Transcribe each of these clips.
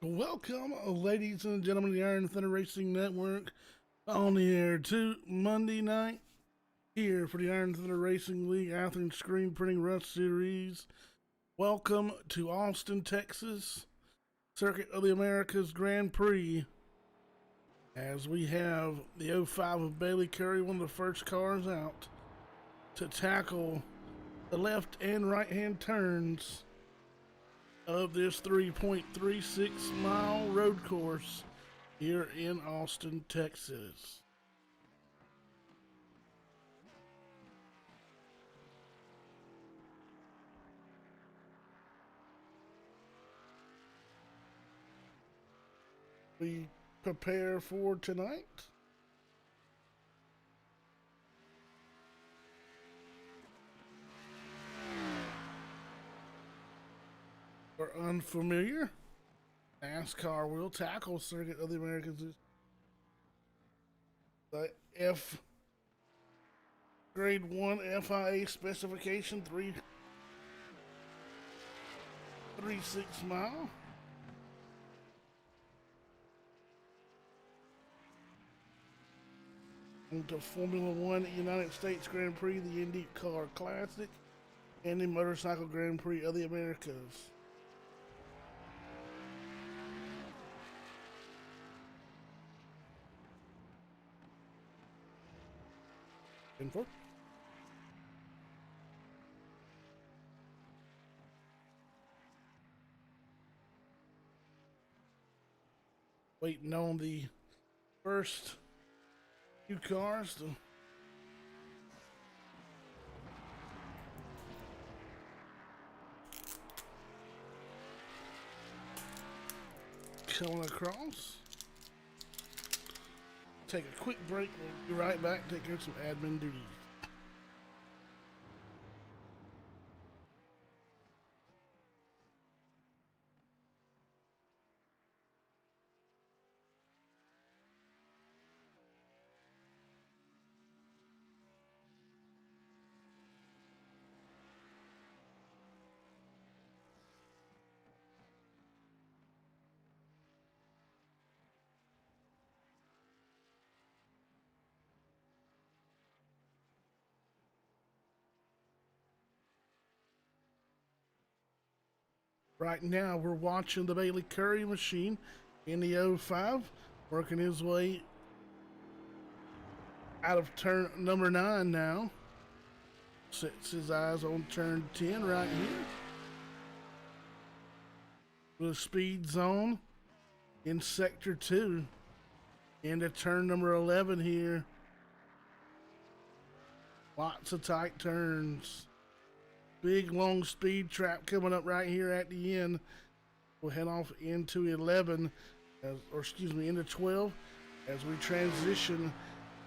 Welcome, ladies and gentlemen, of the Iron Thunder Racing Network on the air to Monday night here for the Iron Thunder Racing League Athens Screen Printing Rush Series. Welcome to Austin, Texas, Circuit of the Americas Grand Prix, as we have the 05 of Bailey Currey, one of the first cars out to tackle the left and right hand turns of this 3.36 mile road course here in Austin, Texas. We prepare for tonight. For unfamiliar, NASCAR will tackle Circuit of the Americas. The F Grade 1 FIA specification 336 mile. Into Formula One United States Grand Prix, the IndyCar Classic, and the Motorcycle Grand Prix of the Americas. Info. Waiting on the first few cars to coming across. Take a quick break. We'll be right back. Take care of some admin duties. Right now, we're watching the Bailey Currey machine in the 05 working his way out of turn number 9 now. Sets his eyes on turn 10 right here. The speed zone in sector 2 into turn number 11 here. Lots of tight turns. Big long speed trap coming up right here at the end. We'll head off into 11, into 12 as we transition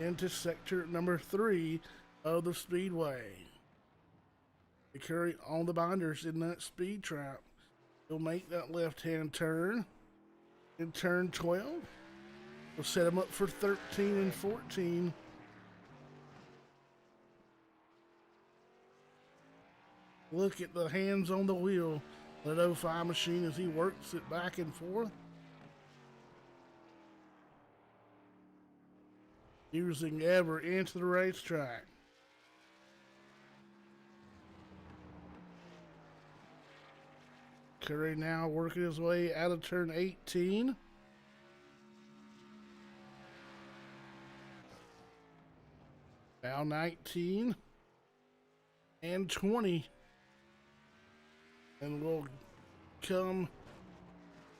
into sector number 3 of the speedway. The Currey on the binders in that speed trap. He'll make that left-hand turn in turn 12. We'll set him up for 13 and 14. Look at the hands on the wheel, that 05 machine as he works it back and forth. Using every inch of the racetrack. Currey now working his way out of turn 18. Now 19 and 20. And we'll come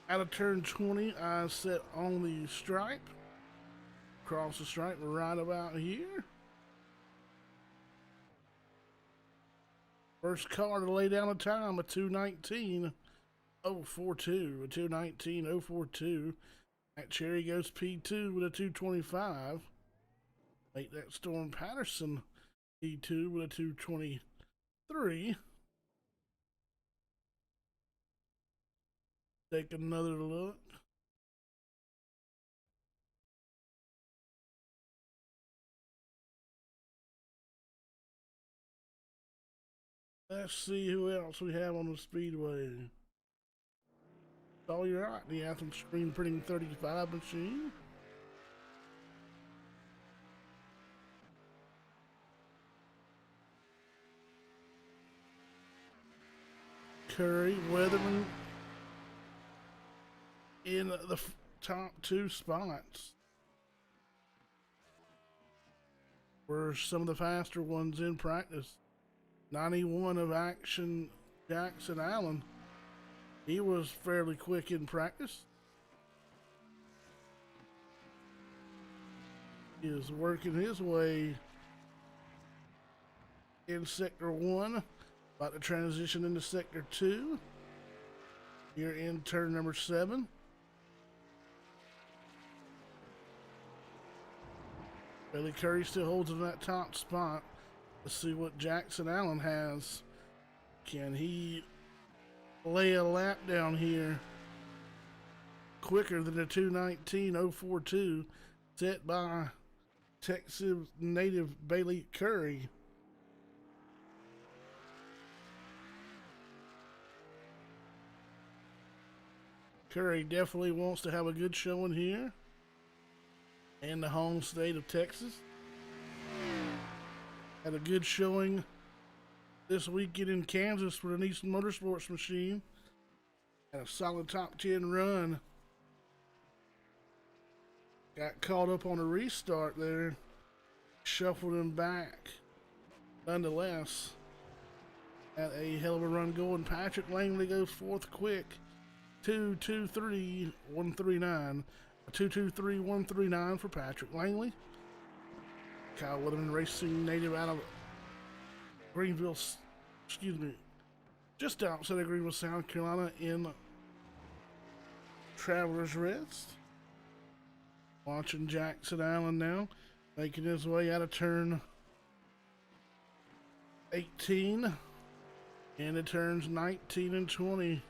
out of turn 20. I set on the stripe. Cross the stripe right about here. First car to lay down a time, a 2:19.042. A 2:19.042. That Cherry goes P2 with a 2:25. Make that Storm Patterson P2 with a 2:23. Take another look. Let's see who else we have on the speedway. all you're right. The Athens Screen Printing 35 machine. Curry, Weatherman in the top 2 spots. Were some of the faster ones in practice. 91 of Action Jackson Allen. He was fairly quick in practice. He is working his way in Sector 1. About to transition into Sector 2. Here in turn number 7. Bailey Curry still holds in that top spot. Let's see what Jackson Allen has. Can he lay a lap down here quicker than the 2:19.042 set by Texas native Bailey Curry? Curry definitely wants to have a good showing here in the home state of Texas. Had a good showing this weekend in Kansas for an Easton Motorsports machine. Had a solid top 10 run. Got caught up on a restart there. Shuffled him back. Nonetheless, had a hell of a run going. Patrick Langley goes fourth quick. 2:23.139. 2:23.139 for Patrick Langley. Kyle Weatherman Racing native out of Greenville, just outside of Greenville, South Carolina in Travelers Rest. Watching Jackson Allen now, making his way out of turn 18 into turns 19 and 20.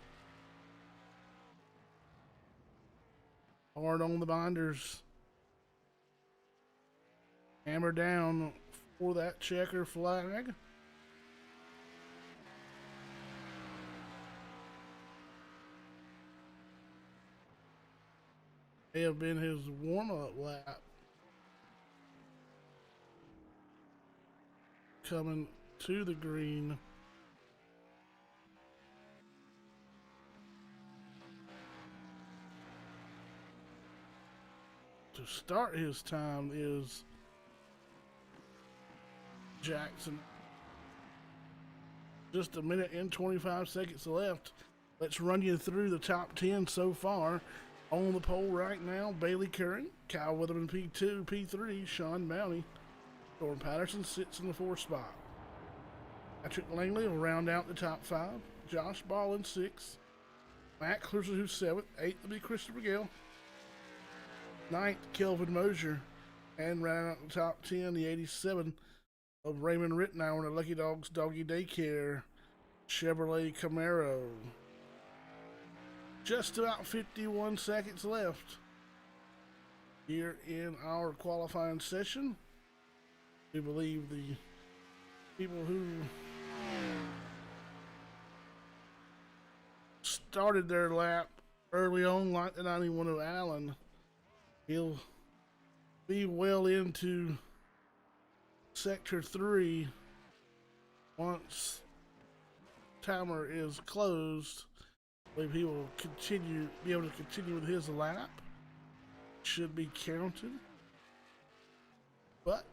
Hard on the binders. Hammer down for that checker flag. May have been his warm-up lap. Coming to the green. To start his time is Jackson. Just a minute and 25 seconds left. Let's run you through the top 10 so far. On the pole right now, Bailey Curry, Kyle Weatherman P2, P3, Sean Bounty. Jordan Patterson sits in the 4th spot. Patrick Langley will round out the top 5. Josh Ball in 6th. Matt Closer who's 7th. 8th will be Christopher Gale. 9th, Kelvin Mosier. And round out the top 10, the 87 of Raymond Rittenauer and the Lucky Dogs Doggy Daycare Chevrolet Camaro. Just about 51 seconds left here in our qualifying session. We believe the people who started their lap early on, like the 91 of Allen, he'll be well into Sector 3 once timer is closed. I believe he will be able to continue with his lap. Should be counted. But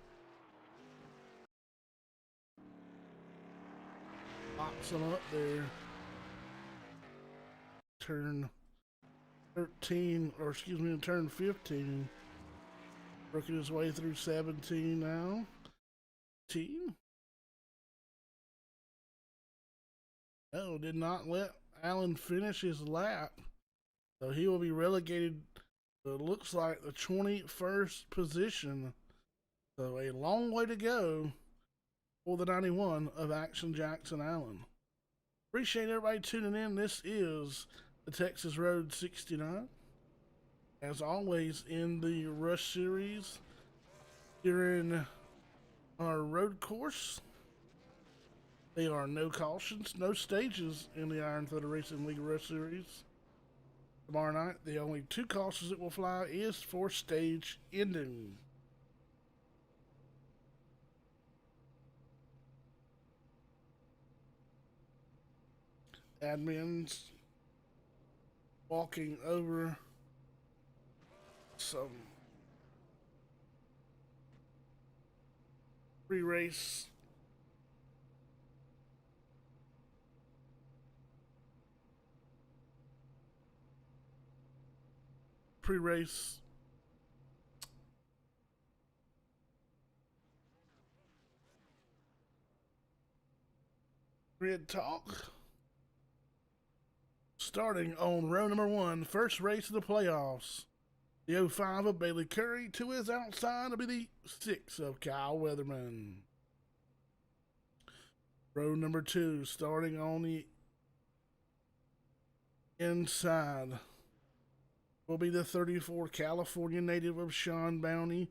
locks him up there. Turn 13, or excuse me, turn 15. Working his way through 17 now. 18. No, did not let Allen finish his lap. So he will be relegated to, it looks like, the 21st position. So a long way to go for the 91 of Action Jackson Allen. Appreciate everybody tuning in. This is the Texas Road 69. As always, in the Rush Series, during our road course, there are no cautions, no stages in the Iron Thunder Racing League Rush Series. Tomorrow night, the only 2 courses it will fly is for stage ending. Admins walking over some pre-race grid talk. Starting on row number 1, first race of the playoffs. The 05 of Bailey Curry to his outside will be the 6 of Kyle Weatherman. Row number 2, starting on the inside, will be the 34 California native of Sean Bounty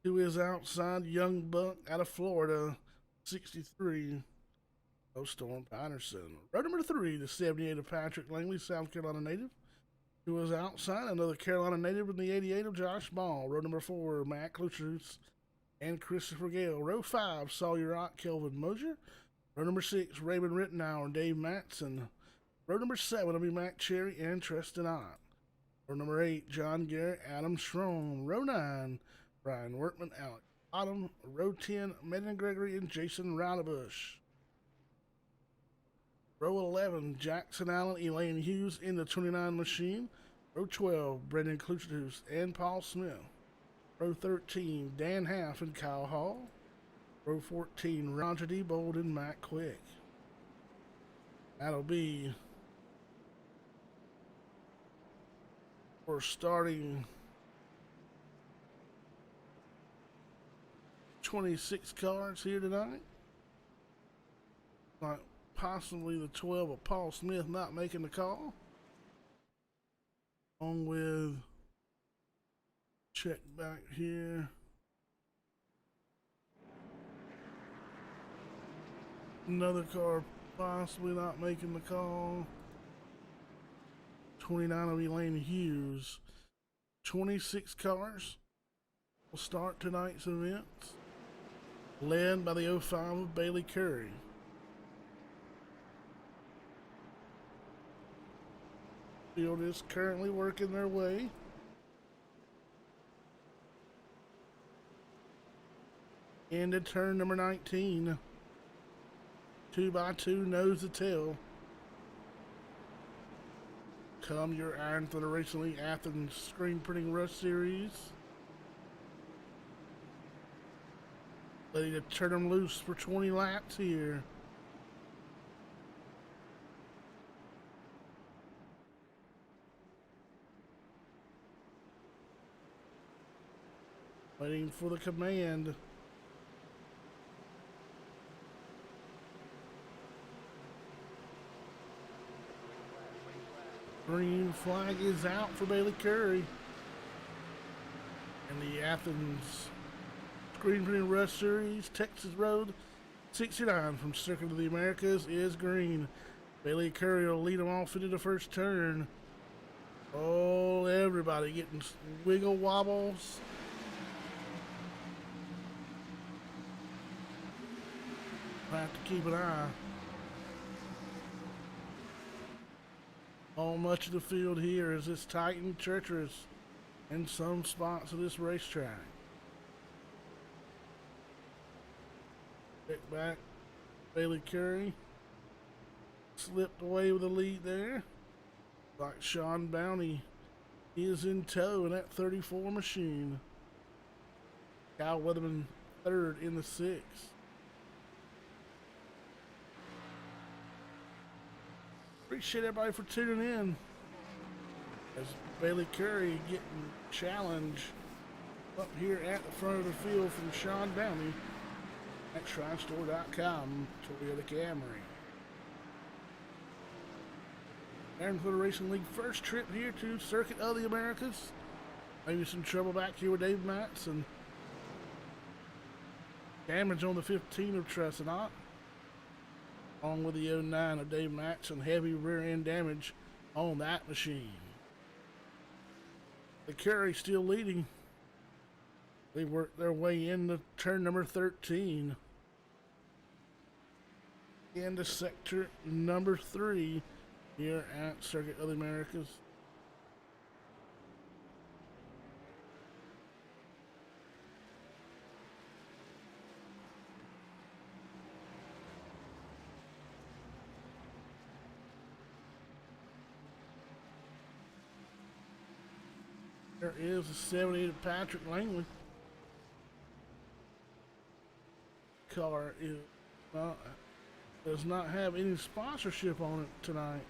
to his outside, Young Buck out of Florida, 63. Storm Patterson. Row number 3, the 78 of Patrick Langley, South Carolina native, who was outside, another Carolina native in the 88 of Josh Ball. Row number 4, Matt Klutrus and Christopher Gale. Row 5, Sawyer Rock, Kelvin Mosier. Row number 6, Raymond Rittenauer and Dave Matson. Row number 7 will be Matt Cherry and Tristan Ott. Row number 8, John Garrett, Adam Strong. Row 9, Brian Workman, Alec Bottom. Row 10, Megan Gregory and Jason Roudabush. Row 11, Jackson Allen, Elaine Hughes in the 29 machine. Row 12, Brendan Kluchthus and Paul Smith. Row 13, Dan Half and Kyle Hall. Row 14, Roger D. Bold and Matt Quick. That'll be for starting 26 cars here tonight. Like possibly the 12 of Paul Smith not making the call. On with, check back here. Another car possibly not making the call. 29 of Elaine Hughes. 26 cars will start tonight's events, led by the 05 of Bailey Curry. Field is currently working their way into turn number 19. 2x2 nose to tail. Come your Iron Thunder Racing League Athens Screen Printing Rush Series. Ready to turn them loose for 20 laps here. Waiting for the command. Green flag is out for Bailey Curry. And the Athens Screen Printing Rush Series, Texas Road 69 from Circuit of the Americas is green. Bailey Curry will lead them off into the first turn. Oh, everybody getting wiggle wobbles. Have to keep an eye on much of the field here as it's tight and treacherous in some spots of this racetrack. Pick back, Bailey Curry slipped away with the lead there. Like Sean Bounty is in tow in that 34 machine. Kyle Weatherman third in the 6. Appreciate everybody for tuning in as Bailey Curry getting challenged up here at the front of the field from Sean Bounty at ShrineStore.com, Toyota Camry. Iron Thunder Racing League first trip here to Circuit of the Americas. Maybe some trouble back here with Dave Matson. Damage on the 15 of Tristan Ott, along with the 09 of Dave Matson. Heavy rear end damage on that machine. The Curry still leading. They worked their way into turn number 13. Into sector number 3 here at Circuit of the Americas. There is a 78 of Patrick Langley. Car does not have any sponsorship on it tonight.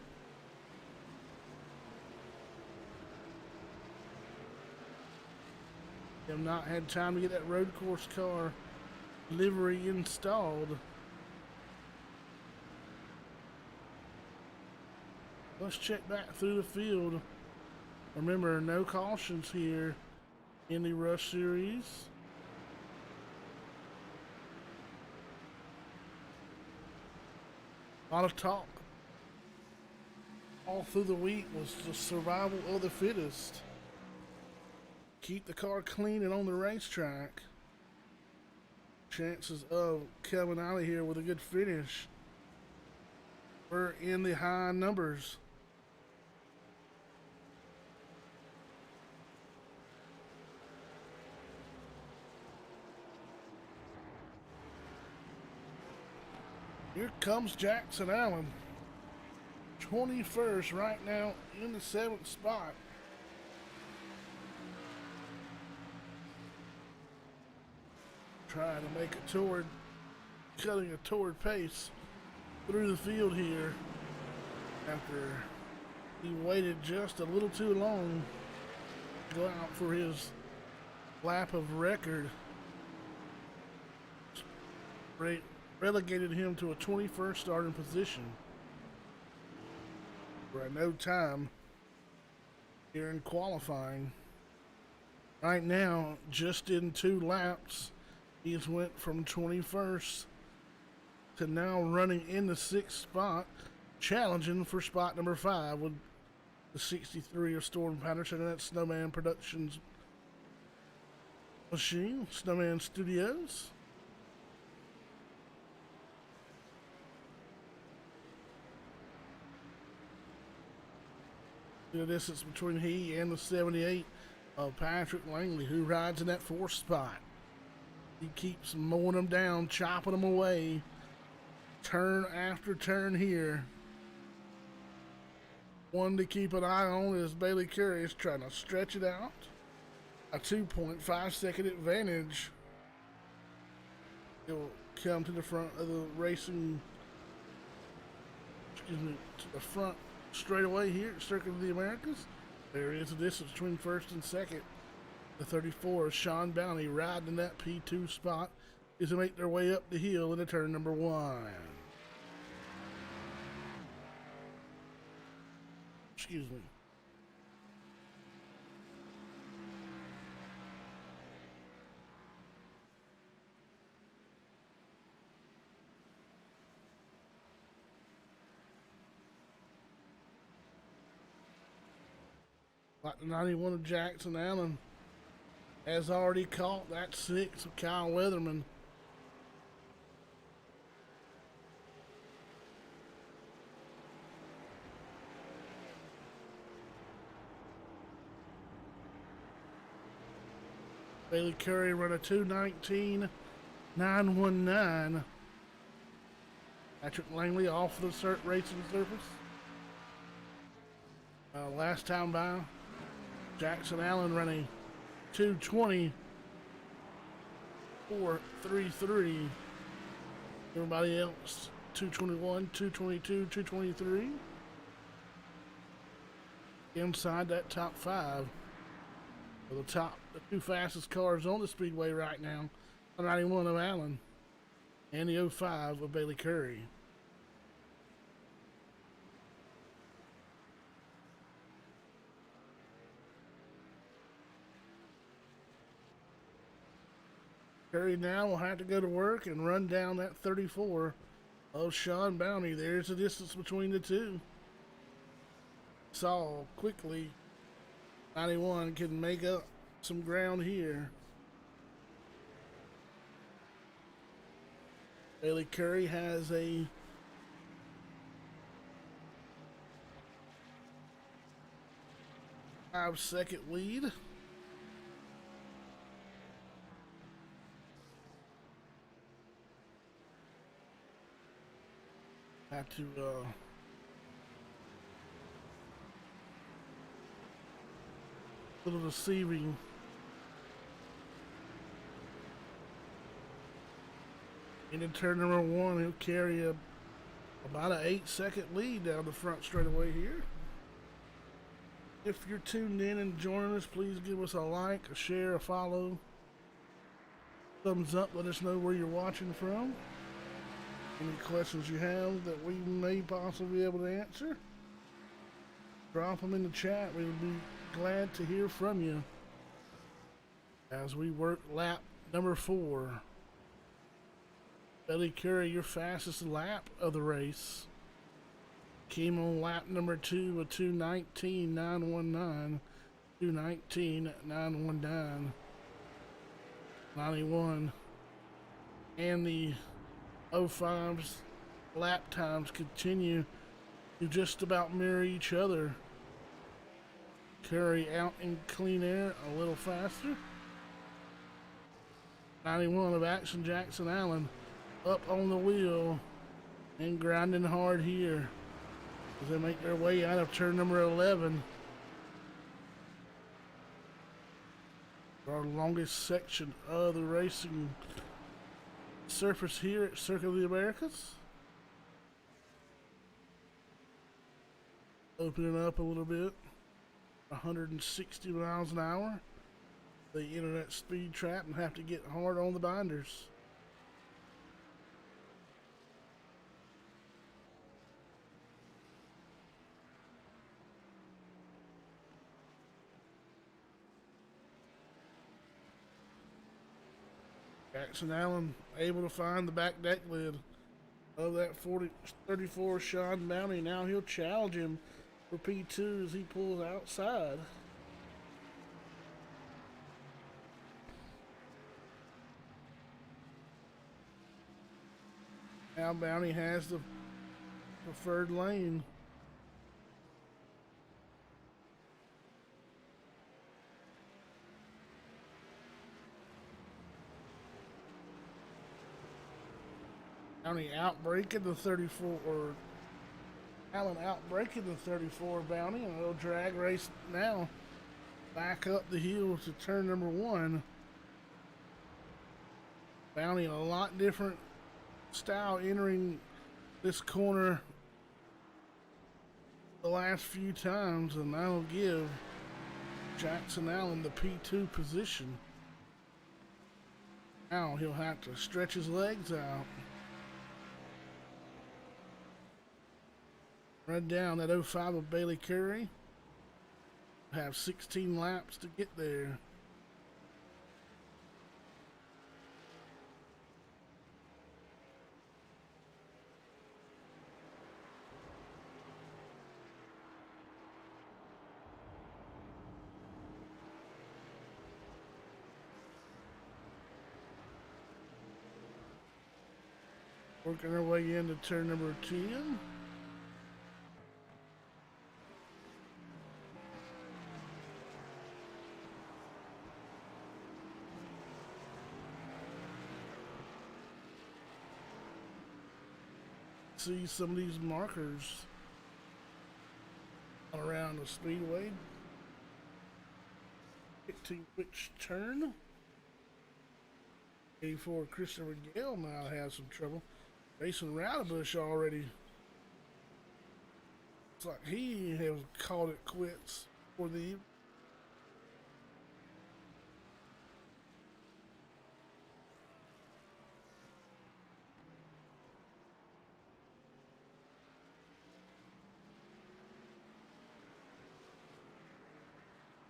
Have not had time to get that road course car livery installed. Let's check back through the field. Remember, no cautions here in the Rush Series. A lot of talk all through the week was the survival of the fittest. Keep the car clean and on the racetrack. Chances of coming out of here with a good finish were in the high numbers. Here comes Jackson Allen. 21st right now in the 7th spot. Trying to make it toward, cutting a toward pace through the field here after he waited just a little too long to go out for his lap of record. Relegated him to a 21st starting position for no time here in qualifying. Right now, just in 2 laps, he's went from 21st to now running in the 6th spot, challenging for spot number 5 with the 63 of Storm Patterson and that Snowman Productions machine, Snowman Studios. The distance between he and the 78 of Patrick Langley, who rides in that 4th spot. He keeps mowing them down, chopping them away, turn after turn here. One to keep an eye on is Bailey Curry is trying to stretch it out. A 2.5 second advantage. It will come to the front of the racing, to the front straight away here at Circuit of the Americas. There is a distance between 1st and 2nd. The 34 Sean Bounty riding in that P2 spot is to make their way up the hill into turn number 1. Excuse me. Like the 91 of Jackson Allen has already caught that 6 of Kyle Weatherman. Bailey Curry run a 2:19.919. Patrick Langley off the racing surface. Last time by, Jackson Allen running 2:20.433. Everybody else 2:21, 2:22, 2:23. Inside that top 5. For the 2 fastest cars on the speedway right now, the 91 of Allen and the 05 of Bailey Curry. Curry now will have to go to work and run down that 34 of Sean Bounty. There's the distance between the two. Saul quickly 91 can make up some ground here. Bailey Curry has a 5-second lead. Had to little deceiving. Into turn number 1, he'll carry about an 8-second lead down the front straightaway here. If you're tuned in and joining us, please give us a like, a share, a follow. Thumbs up, let us know where you're watching from. Any questions you have that we may possibly be able to answer, drop them in the chat. We would be glad to hear from you as we work lap number 4. Bailey Curry, your fastest lap of the race, came on lap number 2 with 2:19.919, 2:19.919, 91, and the 05's lap times continue to just about mirror each other. Curry out in clean air a little faster. 91 of Action Jackson Allen up on the wheel and grinding hard here as they make their way out of turn number 11. Our longest section of the racing surface here at Circuit of the Americas. Opening up a little bit, 160 miles an hour. They enter that speed trap and have to get hard on the binders. Jackson Allen able to find the back deck lid of that 34 Sean Bounty. Now he'll challenge him for P2 as he pulls outside. Now Bounty has the preferred lane. Bounty outbreaking the 34, or Allen outbreaking the 34 Bounty, and it'll drag race now back up the hill to turn number 1. Bounty a lot different style entering this corner the last few times, and that'll give Jackson Allen the P2 position. Now he'll have to stretch his legs out. Run down that 05 of Bailey Curry. Have 16 laps to get there. Working our way into turn number 10. See some of these markers around the speedway. 15 which turn. 84 Christopher Gale now has some trouble. Jason Roudabush already. It's like he has called it quits for the evening.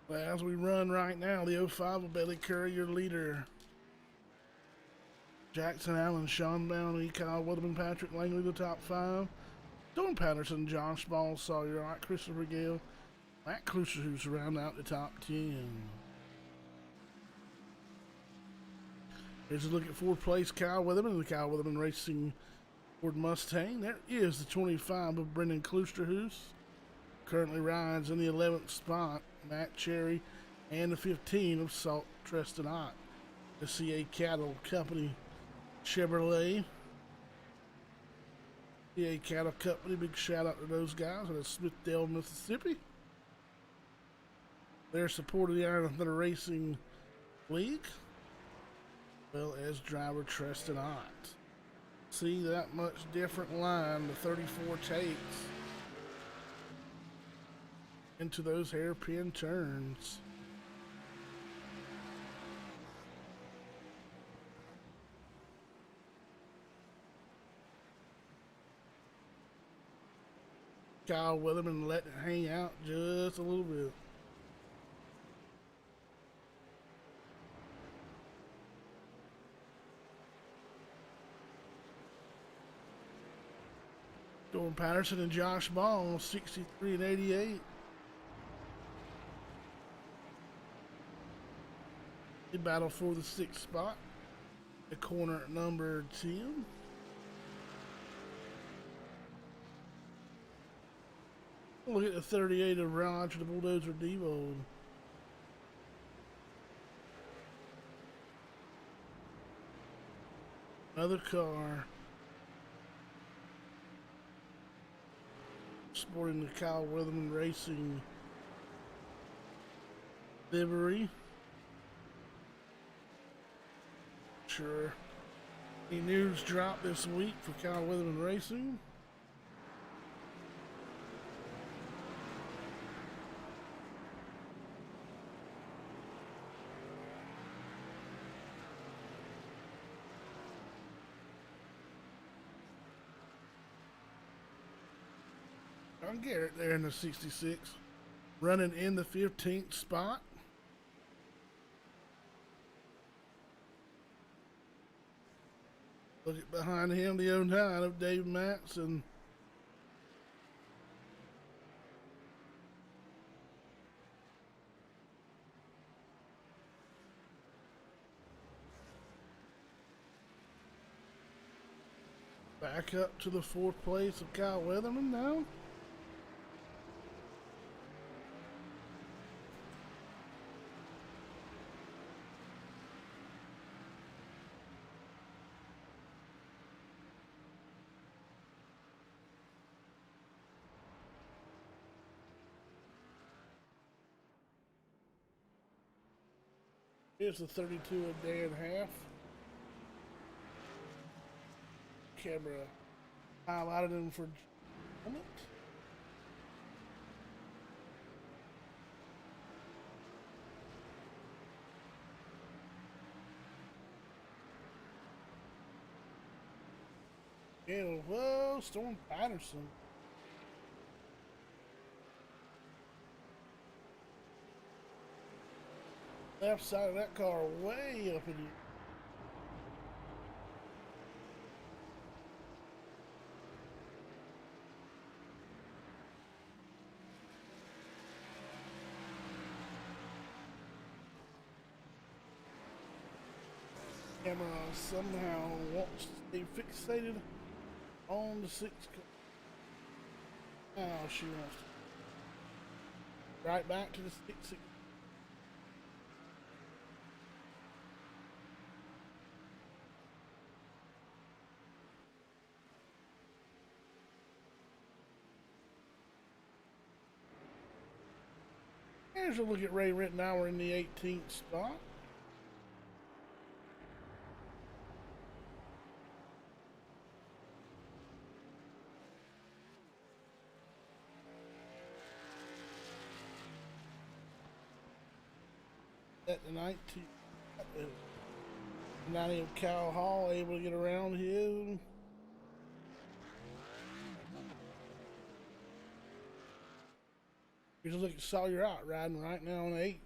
Well, as we run right now, the 05 of Bailey Curry, your leader. Jackson Allen, Sean Bounty, Kyle Weatherman, Patrick Langley, the top 5. Don Patterson, Josh Ball, Sawyer Wright, Christopher Gale, Matt Cloutier, who's round out the top 10. Here's a look at fourth place, Kyle Weatherman, the Kyle Weatherman Racing Ford Mustang. There is the 25 of Brendan Kloosterhuis. Currently rides in the 11th spot, Matt Cherry, and the 15 of Salt Treston Ott. The CA Cattle Company Chevrolet. CA Cattle Company, big shout out to those guys out of Smithdale, Mississippi. They're supporting the Iron Thunder Racing League, as well as driver Treston Ott. See that much different line, the 34 takes into those hairpin turns. Kyle Weatherman letting it hang out just a little bit. Jordan Patterson and Josh Ball, 63 and 88. They battle for the 6th spot. The corner at number 10. Look at the 38 of Roger the Bulldozer Devo. Another car sporting the Kyle Weatherman Racing livery. Sure. Any news dropped this week for Kyle Weatherman Racing? John Garrett there in the 66, running in the 15th spot. Look at behind him, the 09 of Dave Matson. Back up to the 4th place of Kyle Weatherman now. Here's the 32 of Dan Half. Camera highlighted him for a moment. And whoa, Storm Patterson. Left side of that car way up in here. Camera somehow wants to stay fixated on the 6th. Now she wants to. Right back to the 6th. Here's a look at Ray Rittenauer in the 18th spot. At the 19th, 90 of Cal Hall able to get around him. Here's a look at Sawyer Ott riding right now on 8th.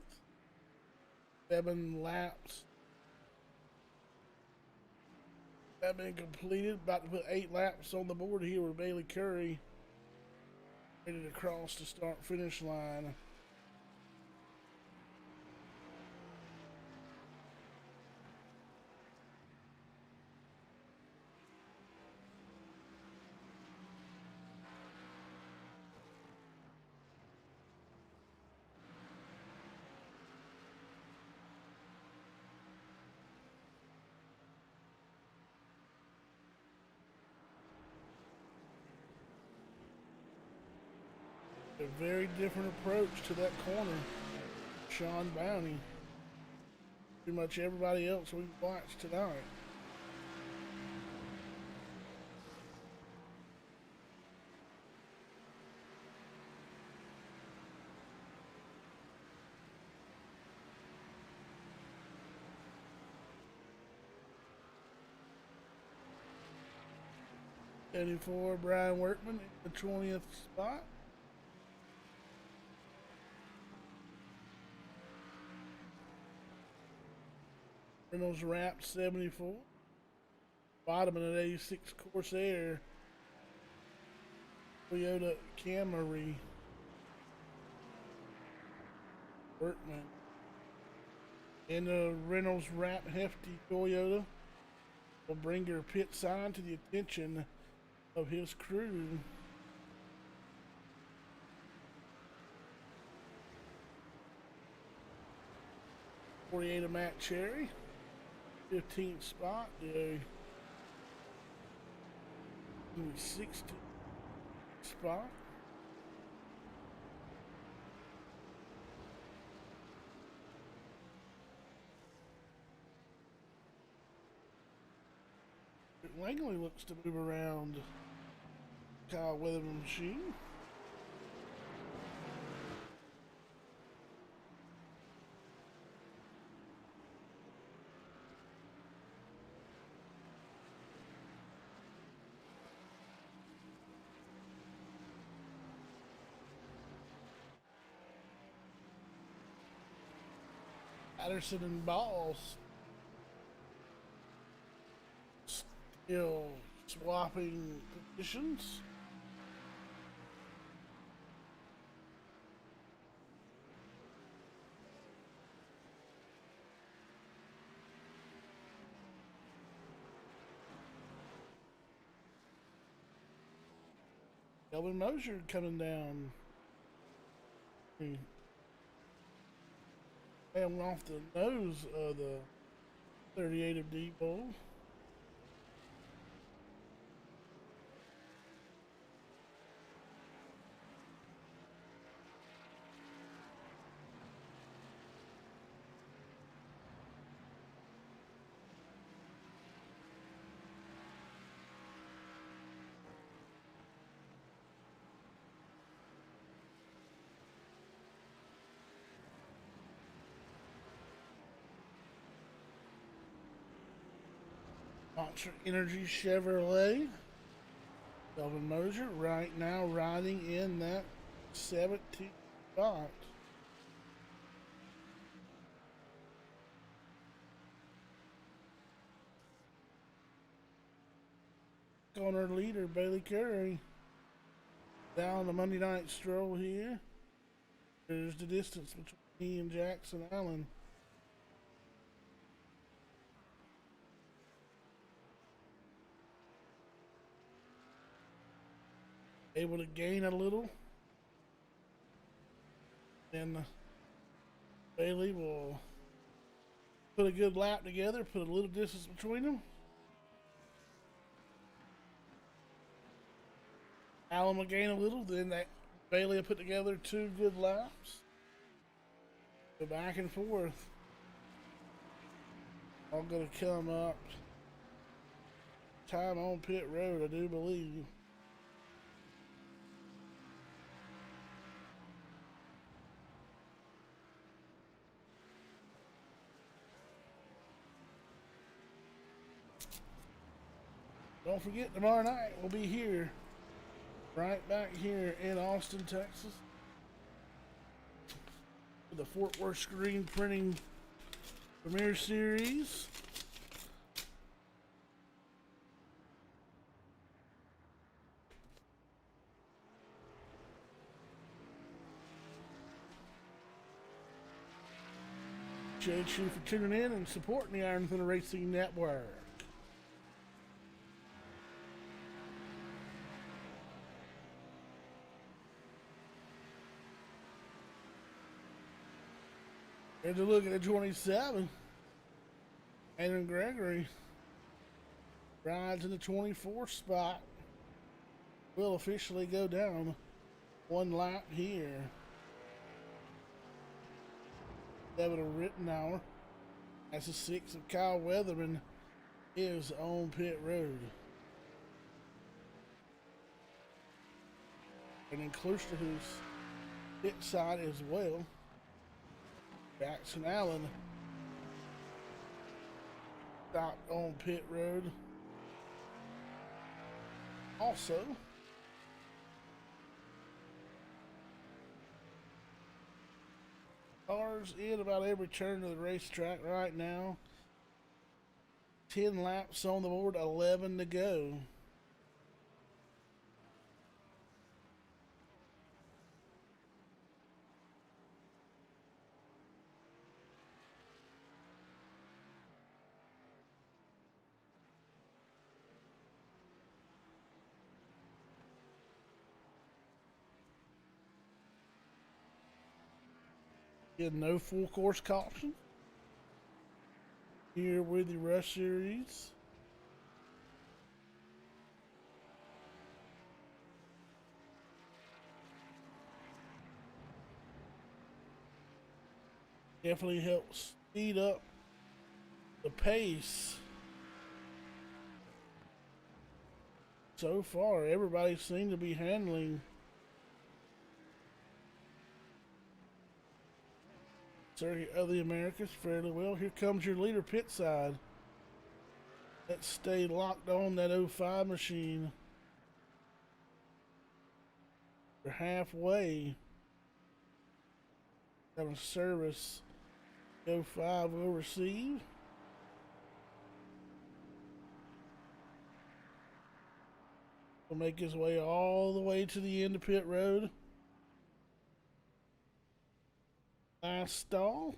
7 laps have been completed. About to put 8 laps on the board here with Bailey Curry ready to cross the start finish line. A very different approach to that corner. Sean Bounty. Pretty much everybody else we've watched tonight. '84 Brian Workman in the 20th spot. Reynolds Wrap 74. Bottom in an 86 Corsair. Toyota Camry. Workman. And the Reynolds Wrap Hefty Toyota will bring your pit sign to the attention of his crew. '48 of Matt Cherry. 15th spot, the 16th spot. Langley looks to move around Kyle Weatherman machine. Patterson and Balls still swapping positions. Kelvin Mosier coming down. Hanging off the nose of the 38 of Depot. Monster Energy Chevrolet. Kelvin Mosier right now riding in that 17th spot. Corner leader Bailey Curry. Down the Monday night stroll here. There's the distance between he and Jackson Allen. Able to gain a little, and Bailey will put a good lap together, put a little distance between them. Allen will gain a little, then that Bailey will put together 2 good laps. Go back and forth. All going to come up time on pit road, I do believe. Don't forget, tomorrow night we'll be here, right back here in Austin, Texas, for the Fort Worth Screen Printing Premier Series. Appreciate you for tuning in and supporting the Iron Thunder Racing Network. And to look at the 27, Aaron Gregory rides in the 24th spot. Will officially go down 1 lap here. 7 of Rittenauer. That's a 6 of Kyle Weatherman is on pit road. And then Kloosterhuis pit side as well. Jackson Allen stopped on pit road. Also, cars in about every turn of the racetrack right now. 10 laps on the board, 11 to go. No full course caution here with the Rush Series. Definitely helps speed up the pace. So far, everybody seems to be handling Circuit of the Americas fairly well. Here comes your leader pit side. Let's stay locked on that 05 machine. We're halfway. Got a service 05 will receive. Will make his way all the way to the end of pit road. Last stall.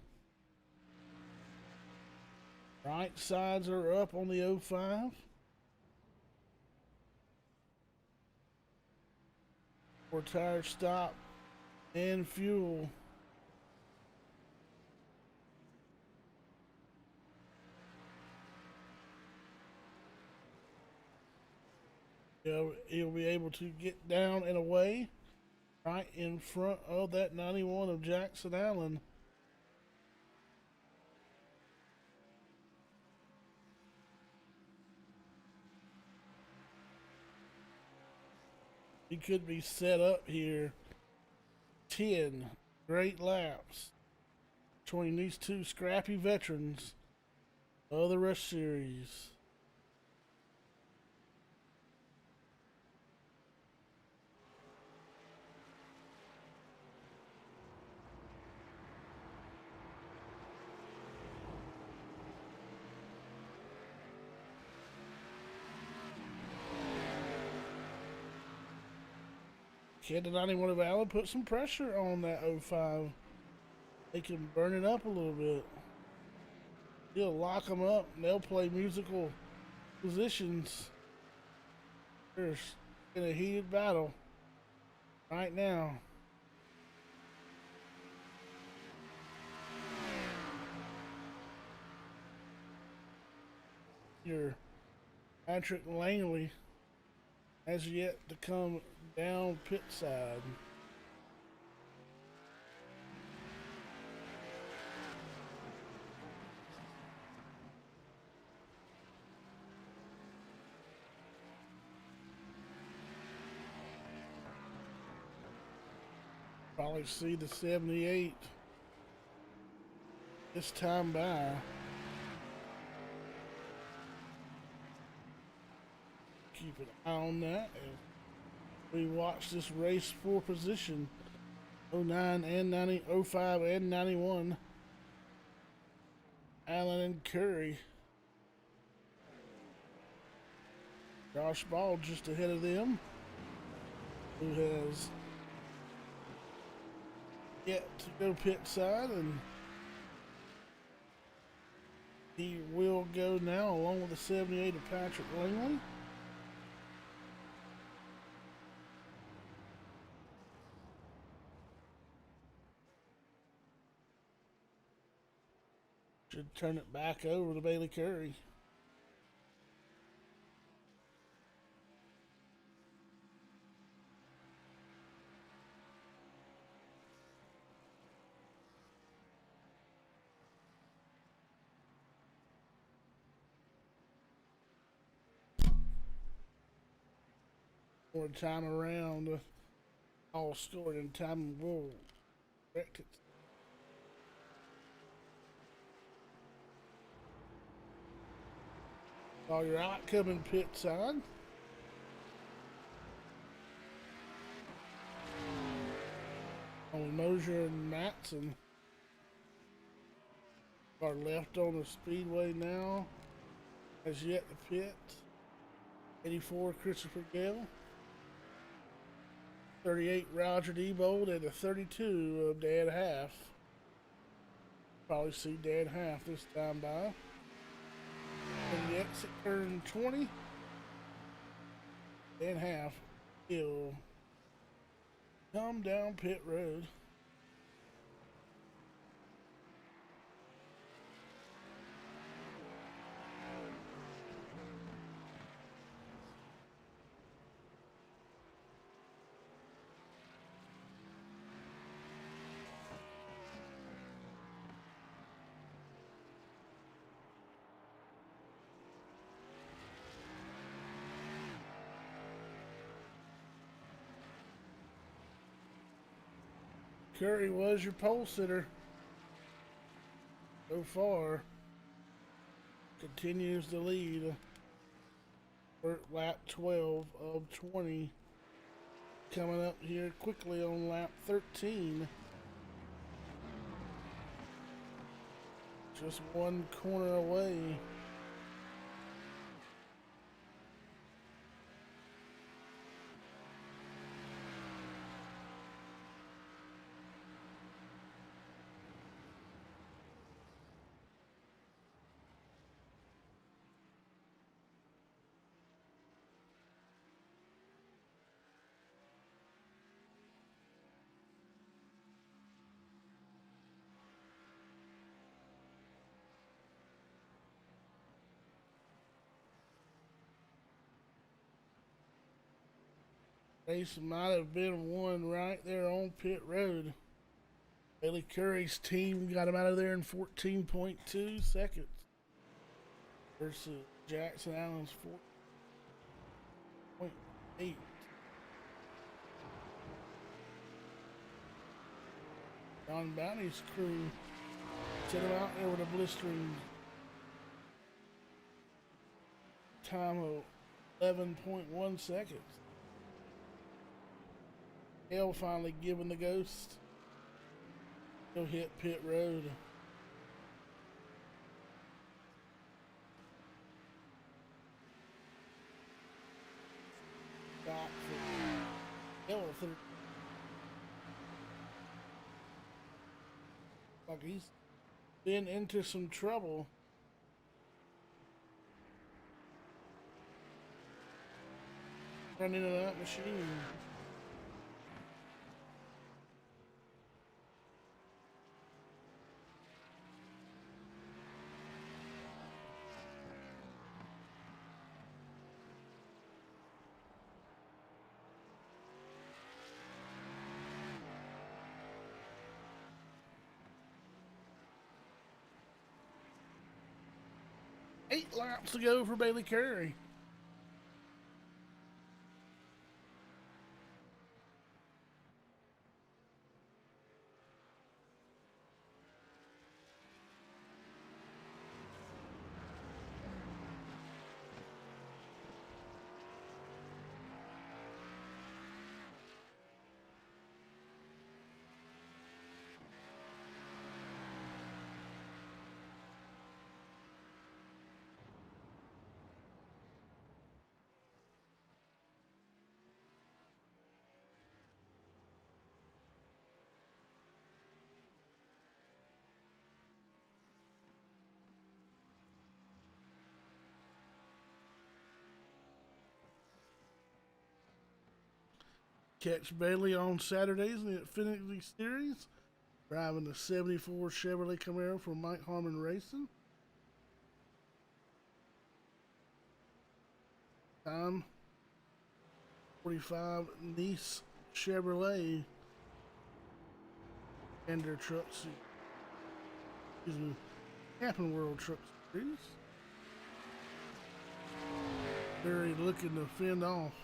Right sides are up on the 05. For tire stop and fuel. He'll be able to get down and away right in front of that 91 of Jackson Allen. He could be set up here. 10 great laps between these two scrappy veterans of the Rush Series. Can the 91 of Allen put some pressure on that 05? They can burn it up a little bit. He'll lock them up and they'll play musical positions. There's in a heated battle right now. Your Patrick Langley has yet to come down pit side. Probably see the 78 this time by. Keep an eye on that as we watch this race for position. 09 and 90, 05 and 91. Allen and Curry. Josh Ball just ahead of them, who has yet to go pit side, and he will go now along with the 78 of Patrick Langley. Should turn it back over to Bailey Curry. more time around. All scored in time will correct it. While you're out coming pit side. On Mosier and Matson are left on the speedway now. Has yet to pit. 84 Christopher Gale. 38 Roger Debold and a 32 of Dad Half. Probably see Dad Half this time by. And the exit turn 20. Dad Half will come down pit road. Curry was your pole sitter so far. Continues to lead. We're at lap 12 of 20. Coming up here quickly on lap 13. Just one corner away. Race might have been won right there on pit road. Bailey Curry's team got him out of there in 14.2 seconds versus Jackson Allen's 4.8. John Bounty's crew sent him out there with a blistering time of 11.1 seconds. Hale finally giving the ghost. He'll hit pit road. Stop for Hale. Like he's been into some trouble. Running into that machine. Eight laps to go for Bailey Curry. Catch Bailey on Saturdays in the Xfinity Series, driving the 74 Chevrolet Camaro for Mike Harmon Racing. Time 45 Nice Chevrolet and their truck series. Excuse me, Camping World Truck Series. Very looking to fend off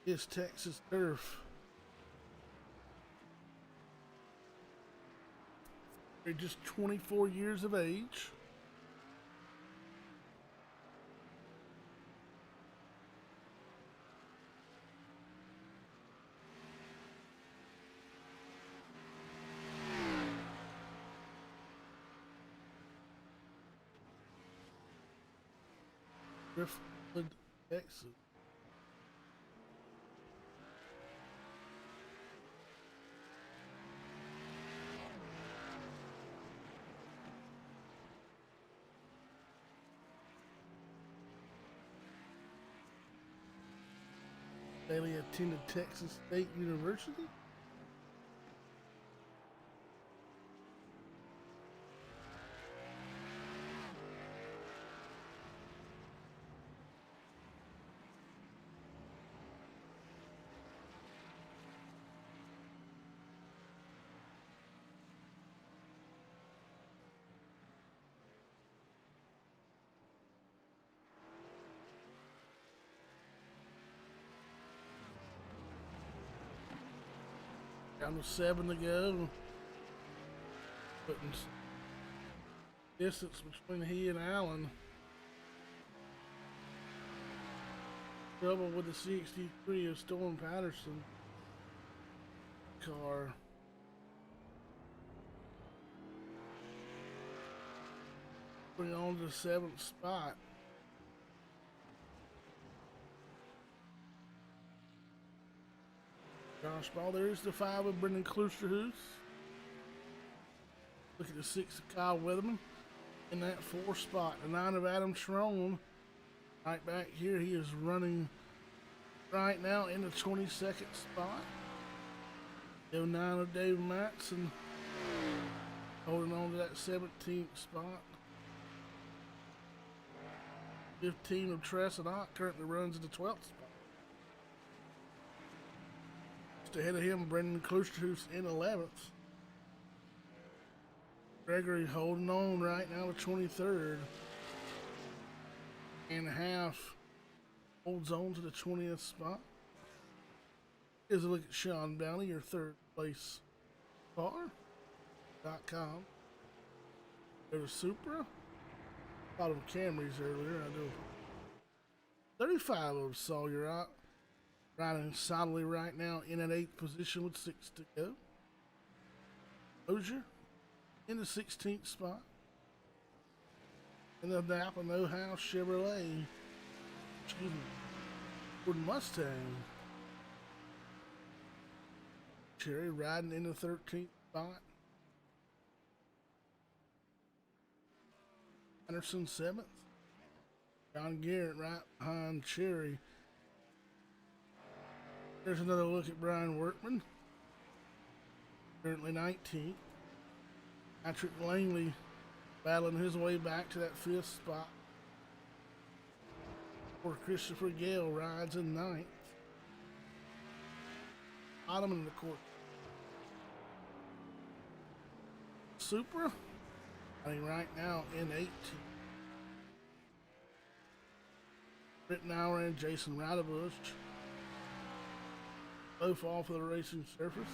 is Texas turf. They're just 24 years of age. Driftwood, Texas. Bailey attended Texas State University. Down to 7 to go. Putting distance between he and Allen. Trouble with the 63 of Storm Patterson car. Putting on to the 7th spot. Josh Ball, there's the 5 of Brendan Klusterhuis. Look at the 6 of Kyle Weatherman in that 4th spot. The 9 of Adam Schroen right back here. He is running right now in the 22nd spot. The 9 of Dave Matson holding on to that 17th spot. 15 of Tressedot currently runs in the 12th spot. Ahead of him, Brendan Klusterhuis in 11th. Gregory holding on right now to 23rd. And a half holds on to the 20th spot. Here's a look at Sean Downey, your 3rd place car.com. Go to Supra. Thought of Camrys earlier. I do. 35 of Sawyer out. Riding solidly right now in an 8th position with 6 to go. Osier in the 16th spot. And the Napa No House Chevrolet. Excuse me. Ford Mustang. Cherry riding in the 13th spot. Anderson 7th. John Garrett right behind Cherry. There's another look at Brian Workman, currently 19th. Patrick Langley battling his way back to that 5th spot. Where Christopher Gale rides in 9th. Bottom in the court. Supra running right now in 18th. Rittenauer and Jason Radebush. Both off of the racing surface.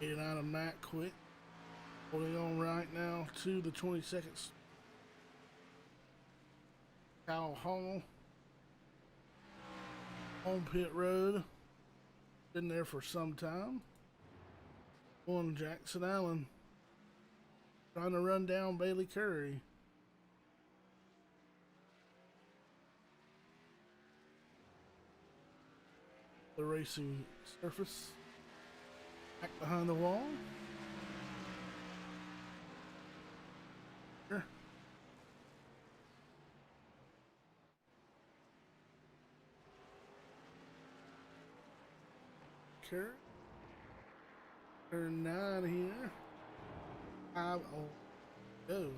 89 of Matt Quick. Holding on right now to the 22nd. Kyle Hall. On pit road. Been there for some time. One Jackson Allen. Trying to run down Bailey Curry. The racing surface. Back behind the wall. Here. Curry. Turn 9 here. 5 go.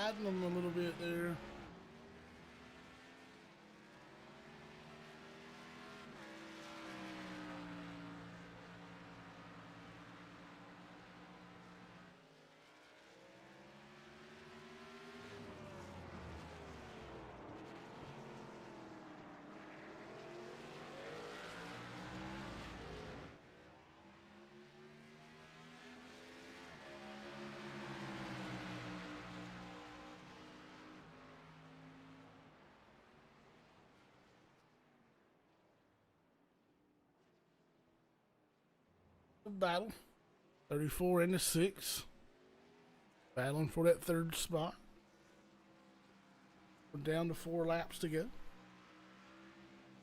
guiding them a little bit there. Battle 34 into 6, battling for that third spot. We're down to 4 laps to go.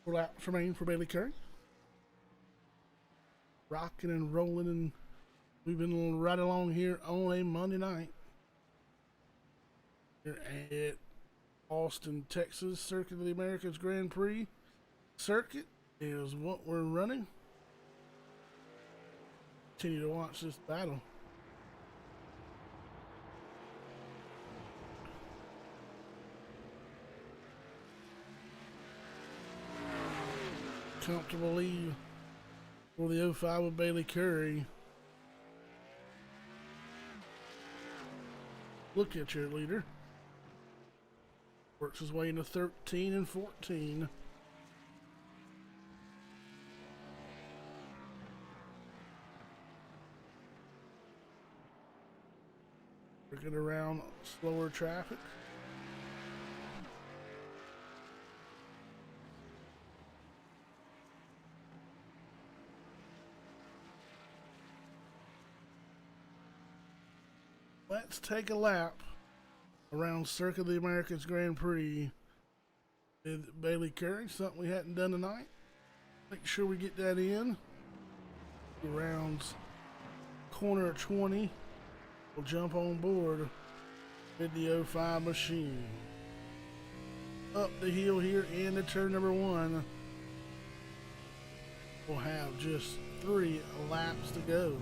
4 laps remain for Bailey Currey. Rocking and rolling, and we've been right along here on a Monday night here at Austin, Texas. Circuit of the Americas Grand Prix circuit is what we're running. Continue to watch this battle. Comfortable lead for the 05 with Bailey Currey. Look at your leader. Works his way into 13 and 14. Working around slower traffic. Let's take a lap around Circuit of the Americas Grand Prix with Bailey Currey, something we hadn't done tonight. Make sure we get that in. Rounds corner 20. We'll jump on board with the 05 machine. Up the hill here into turn number 1. We'll have just 3 laps to go.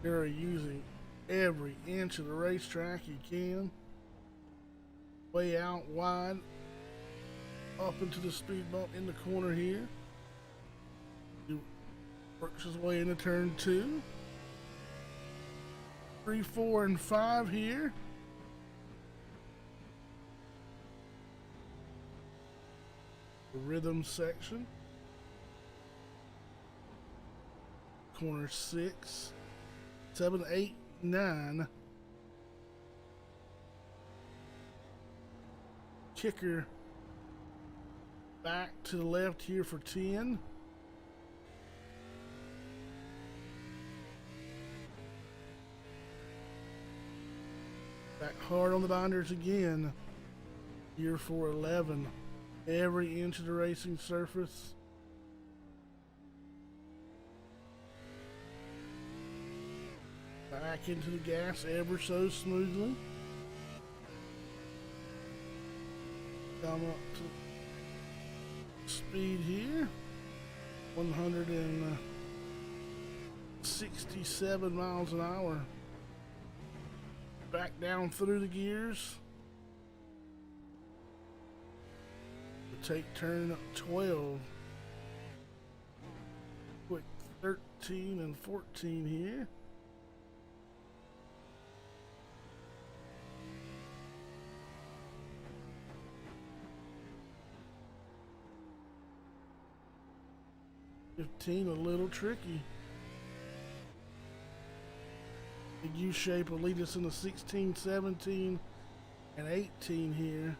Currey using every inch of the racetrack he can. Way out wide. Up into the speed bump in the corner here. He works his way into turn 2. 3, 4, and 5 here. The rhythm section. Corner 6, 7, 8, 9. Kicker back to the left here for 10. Back hard on the binders again here for 11. Every inch of the racing surface. Back into the gas ever so smoothly. Come up to speed here. 167 miles an hour. Back down through the gears. We'll take turn 12. Quick 13 and 14 here. A little tricky. The U shape will lead us into 16, 17, and 18 here.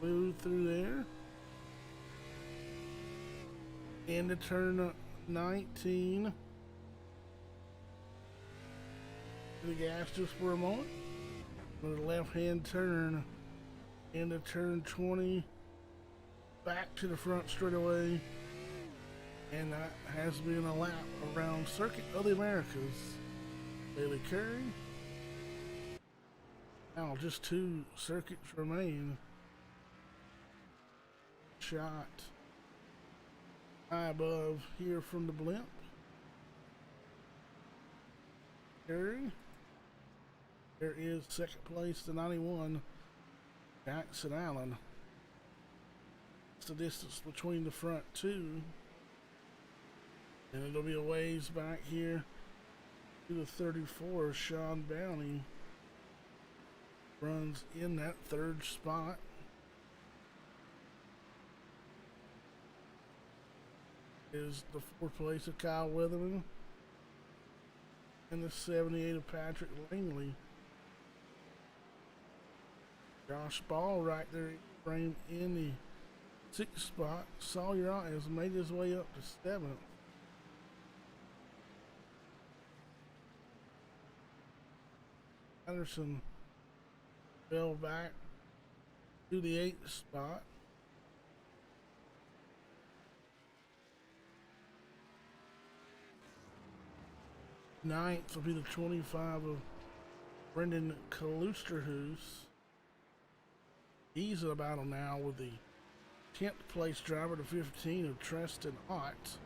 Move through there. Into turn 19. The gas just for a moment. For the left hand turn. Into turn 20. Back to the front straightaway, and that has been a lap around Circuit of the Americas. Bailey Currey. Now just 2 circuits remain. Shot high above here from the blimp. Currey There is second place to 91, Jackson Allen. It's the distance between the front two. And it'll be a ways back here to the 34. Sean Bounty runs in that third spot. Is the fourth place of Kyle Weatherman and the 78 of Patrick Langley. Josh Ball right there framed in the sixth spot. Sawyer has made his way up to seventh. Anderson fell back to the eighth spot. Ninth will be the 25 of Brendan Kalusterhoos. He's in a battle now with the 10th place driver to 15 of Treston Ott.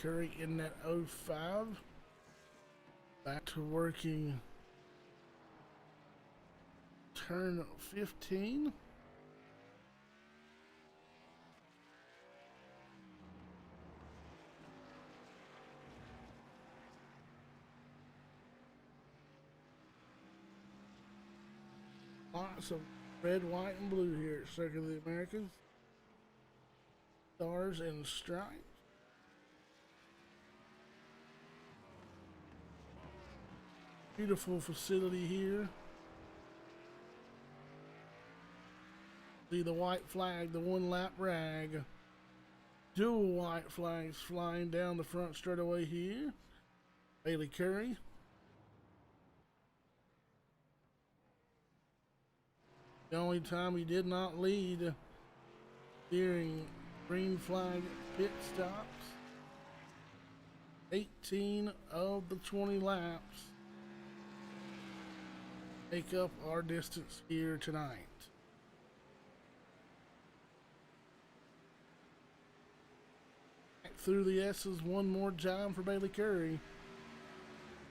Curry in that 05. Back to working turn 15. Lots of red, white, and blue here at Circuit of the Americas. Stars and stripes. Beautiful facility here. See the white flag, the one lap rag. Dual white flags flying down the front straightaway here. Bailey Curry. The only time he did not lead during green flag pit stops. 18 of the 20 laps make up our distance here tonight. Back through the S's one more time for Bailey Curry.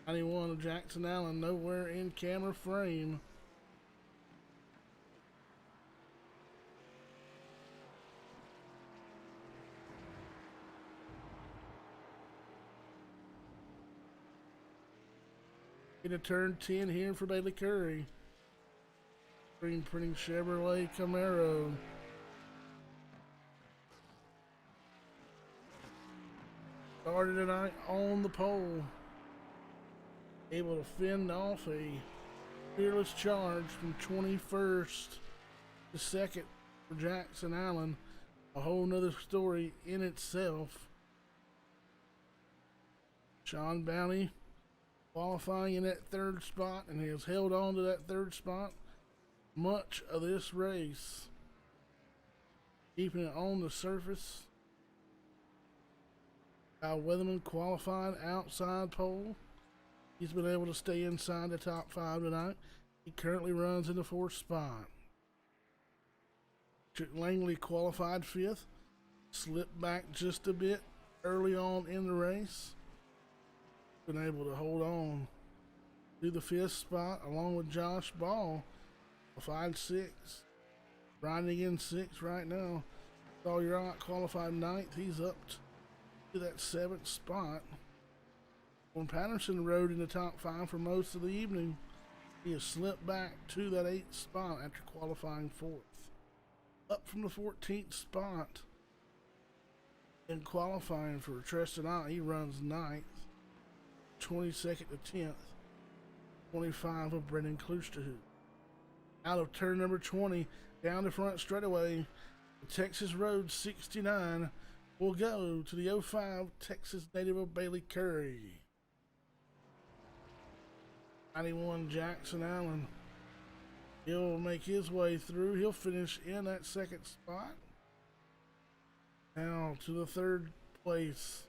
91 of Jackson Allen nowhere in camera frame. Into turn 10 here for Bailey Curry. Green printing Chevrolet Camaro. Started tonight on the pole. Able to fend off a fearless charge from 21st to second for Jackson Allen. A whole nother story in itself. Sean Bounty qualifying in that third spot and has held on to that third spot much of this race, keeping it on the surface. Kyle Weatherman qualified outside pole. He's been able to stay inside the top 5 tonight. He currently runs in the 4th spot. Langley qualified 5th, slipped back just a bit early on in the race. Been able to hold on to the 5th spot along with Josh Ball, qualified 6th, riding in 6th right now. Sawyer Ott qualified 9th. He's up to that 7th spot. When Patterson rode in the top 5 for most of the evening, he has slipped back to that 8th spot after qualifying 4th. Up from the 14th spot in qualifying for Treston Ott, he runs 9th. 22nd to 10th, 25 of Brendan Klusterhood. Out of turn number 20, down the front straightaway, the Texas Road 69 will go to the 05 Texas native of Bailey Curry. 91 Jackson Allen. He'll make his way through. He'll finish in that 2nd spot. Now to the 3rd place.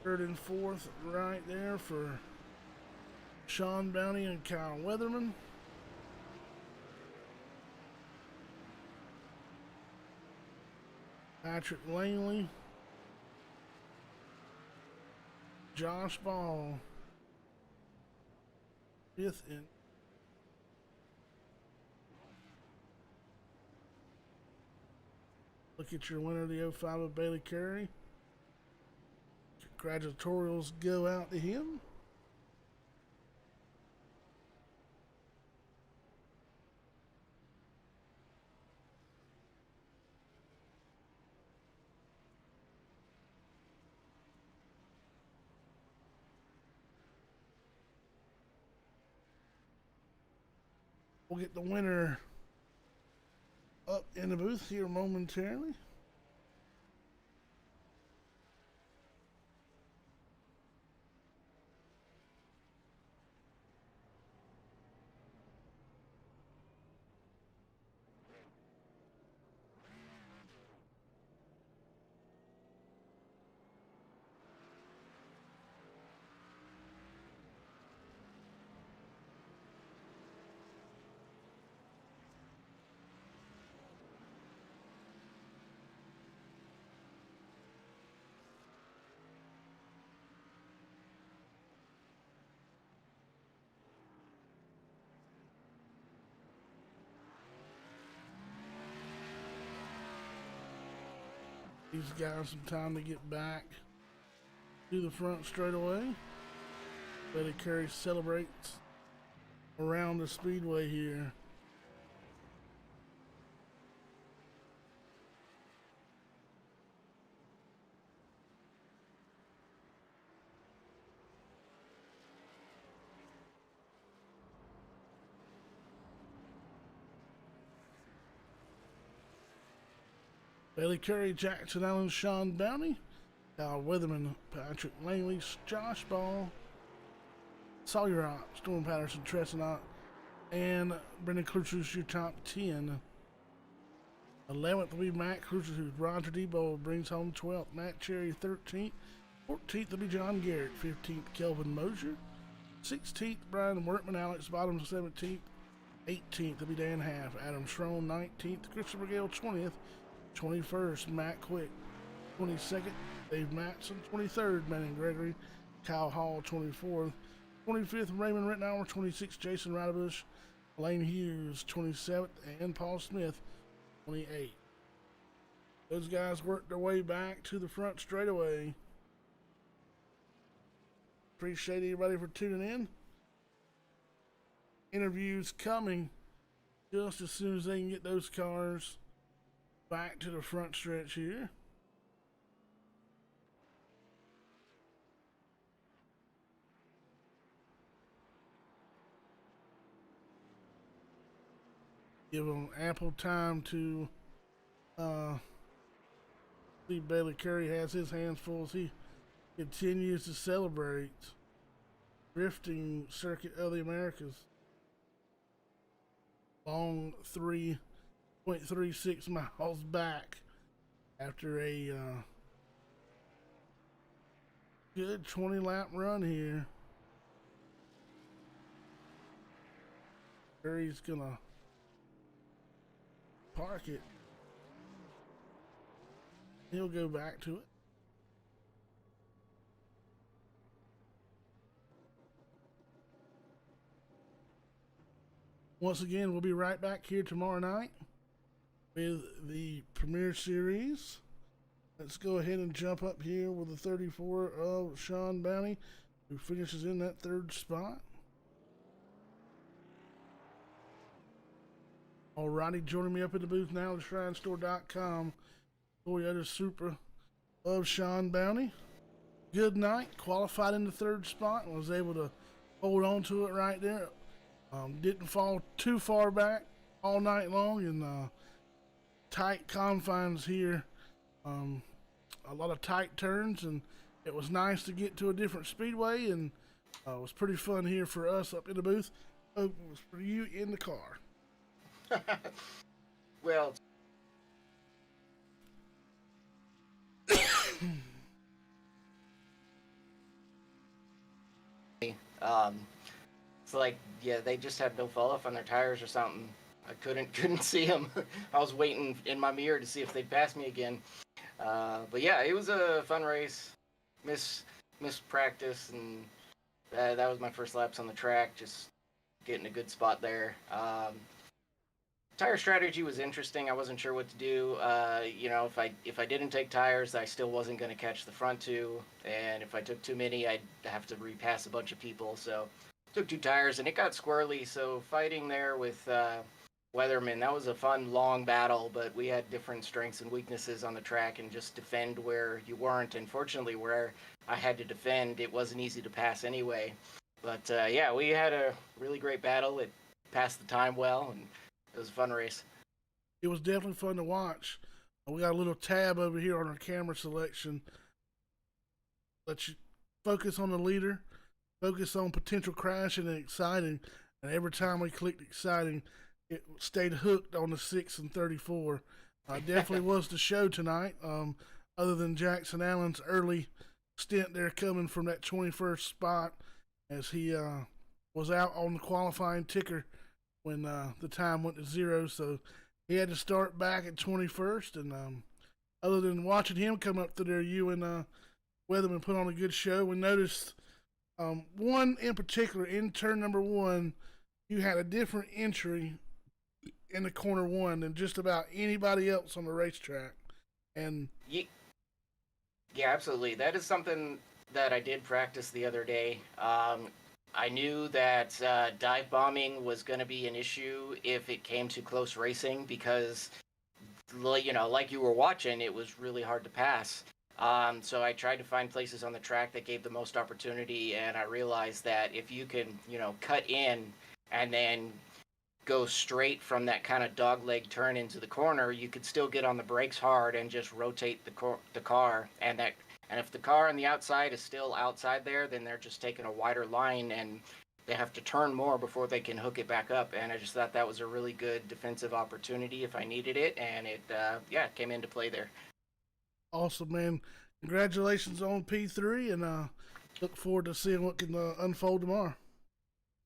Third and fourth right there for Sean Bounty and Kyle Weatherman. Patrick Langley. Josh Ball. Fifth and look at your winner of the 05 of Bailey Curry. Congratulations go out to him. We'll get the winner up in the booth here momentarily. These guys some time to get back to the front straight away. Bailey Curry celebrates around the speedway here. Bailey Curry, Jackson Allen, Sean Bounty, Kyle Weatherman, Patrick Langley, Josh Ball, Sawyer Ott, Storm Patterson, Tresson, and Brendan Klucher's your top 10. 11th will be Matt Klucher, who's Roger Debo, brings home 12th. Matt Cherry, 13th. 14th will be John Garrett. 15th, Kelvin Mosier. 16th, Brian Workman, Alex Bottoms, 17th. 18th will be Dan Half. Adam Schroen, 19th. Christopher Gale, 20th. 21st, Matt Quick. 22nd, Dave Matson. 23rd, Manning Gregory. Kyle Hall, 24th. 25th, Raymond Rittenauer. 26th, Jason Ridebush. Lane Hughes, 27th. And Paul Smith, 28th. Those guys worked their way back to the front straightaway. Appreciate everybody for tuning in. Interviews coming just as soon as they can get those cars back to the front stretch here. Give them ample time to see Bailey Curry has his hands full as he continues to celebrate drifting circuit of the Americas. Long 3.36 miles back after a good 20 lap run here. Curry's gonna park it. He'll go back to it. Once again, we'll be right back here tomorrow night with the Premier Series. Let's go ahead and jump up here with the 34 of Sean Bounty, who finishes in that third spot. Alrighty, joining me up in the booth now, TheShrineStore.com, Toyota Supra of Sean Bounty. Good night, qualified in the third spot and was able to hold on to it right there. Didn't fall too far back all night long in tight confines here. A lot of tight turns, and it was nice to get to a different speedway, and it was pretty fun here for us up in the booth. Hope it was for you in the car. Well, It's like, yeah, they just had no fall off on their tires or something. I couldn't see them. I was waiting in my mirror to see if they'd pass me again. But yeah, it was a fun race. Miss missed practice, and that was my first laps on the track. Just getting a good spot there. Tire strategy was interesting. I wasn't sure what to do. If I didn't take tires, I still wasn't going to catch the front two, and if I took too many, I'd have to repass a bunch of people. So took two tires, and it got squirrely. So fighting there with Weatherman, that was a fun long battle, but we had different strengths and weaknesses on the track, and just defend where you weren't. And fortunately, where I had to defend, it wasn't easy to pass anyway. But yeah, we had a really great battle. It passed the time well, and it was a fun race. It was definitely fun to watch. We got a little tab over here on our camera selection. Let you focus on the leader, focus on potential crashing and exciting. And every time we clicked exciting, it stayed hooked on the 6 and 34. Definitely was the show tonight. Other than Jackson Allen's early stint there coming from that 21st spot as he was out on the qualifying ticker when the time went to zero. So he had to start back at 21st. And other than watching him come up through there, you and Weatherman put on a good show. We noticed one in particular, in turn number one, you had a different entry in the corner one than just about anybody else on the racetrack. And Yeah, absolutely. That is something that I did practice the other day. I knew that dive bombing was going to be an issue if it came to close racing because, like you were watching, it was really hard to pass. So I tried to find places on the track that gave the most opportunity, and I realized that if you can, cut in and then go straight from that kind of dogleg turn into the corner, you could still get on the brakes hard and just rotate the car. And if the car on the outside is still outside there, then they're just taking a wider line and they have to turn more before they can hook it back up. And I just thought that was a really good defensive opportunity if I needed it, and it came into play there. awesome, man. Congratulations on P3, and look forward to seeing what can unfold tomorrow.